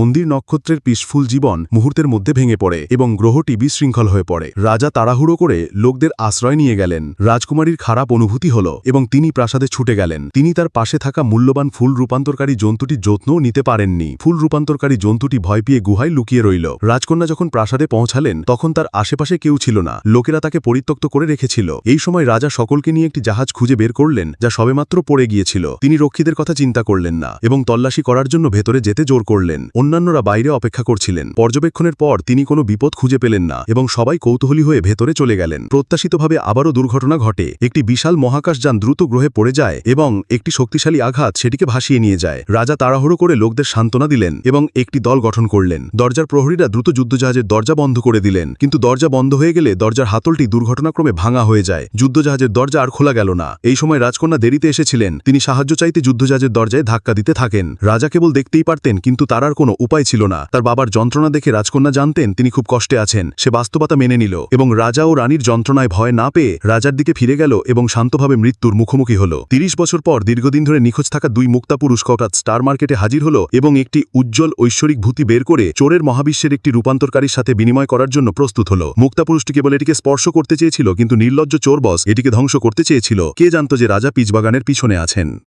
মন্দির নক্ষত্রের পিসফুল জীবন মুহূর্তের মধ্যে ভেঙে পড়ে এবং গ্রহটি বিশৃঙ্খল হয়ে পড়ে। রাজা তাড়াহুড়ো করে লোকদের আশ্রয় নিয়ে গেলেন। রাজকুমারীর খারাপ অনুভূতি হল এবং তিনি প্রাসাদে ছুটে গেলেন। তিনি তার পাশে থাকা মূল্যবান ফুল রূপান্তরকারী জন্তুটির যত্নও নিতে পারেননি। ফুল রূপান্তরকারী জন্তুটি ভয় পেয়ে গুহায় লুকিয়ে রইল। রাজকন্যা যখন প্রাসাদে পৌঁছালেন তখন তার আশেপাশে কেউ ছিল না। লোকেরা তাকে পরিত্যক্ত করে রেখেছিল। এই সময় রাজা সকলকে নিয়ে একটি জাহাজ খুঁজে বের করলেন যা সবেমাত্র পড়ে গিয়েছিল। তিনি রক্ষীদের কথা চিন্তা করলেন না এবং তল্লাশি করার জন্য ভেতরে যেতে জোর করলেন। অন্যান্যরা বাইরে অপেক্ষা করছিলেন। পর্যবেক্ষণের পর তিনি কোনো বিপদ খুঁজে পেলেন না এবং সবাই কৌতূহলী হয়ে ভেতরে চলে গেলেন। প্রত্যাশিতভাবে আবারও দুর্ঘটনা ঘটে। একটি বিশাল মহাকাশযান দ্রুত গ্রহে পড়ে যায় এবং একটি শক্তিশালী আঘাত সেটিকে ভাসিয়ে নিয়ে যায়। রাজা তাড়াহুড়ো করে লোকদের সান্ত্বনা দিলেন এবং একটি দল গঠন করলেন। দরজার প্রহরীরা দ্রুত যুদ্ধজাহাজের দরজা বন্ধ করে দিলেন, কিন্তু দরজা বন্ধ হয়ে গেলে দরজার হাতলটি দুর্ঘটনাক্রমে ভাঙা হয়ে যায়। যুদ্ধজাহাজের দরজা আর খোলা গেল না। এই সময় রাজকন্যা দেরিতে এসেছিলেন। তিনি সাহায্য চাইতে যুদ্ধজাহাজের দরজায় ধাক্কা দিতে থাকেন। রাজা কেবল দেখতেই পারতেন, কিন্তু তার আর কোনো উপায় ছিল না। তার বাবার যন্ত্রণা দেখে রাজকন্যা জানতেন তিনি খুব কষ্টে আছেন। সে বাস্তবতা মেনে নিল এবং রাজা ও রানীর যন্ত্রণায় ভয় না পেয়ে রাজার দিকে ফিরে গেল এবং শান্তভাবে মৃত্যুর মুখোমুখি হল। ৩০ বছর পর দীর্ঘদিন ধরে নিখোঁজ থাকা দুই মুক্তাপুরুষ হঠাৎ স্টার মার্কেটে হাজির হল এবং একটি উজ্জ্বল ঐশ্বরিক ভূতি বের করে চোরের মহাবিশ্বের একটি রূপান্তরকারীর সাথে বিনিময় করার জন্য প্রস্তুত হল। মুক্তাপুরুষটি কেবল এটিকে স্পর্শ করতে চেয়েছিল, কিন্তু নির্লজ্জ চোর বস এটিকে ধ্বংস করতে চেয়েছিল। কে জানত যে রাজা পিচবাগানের পিছনে আছেন।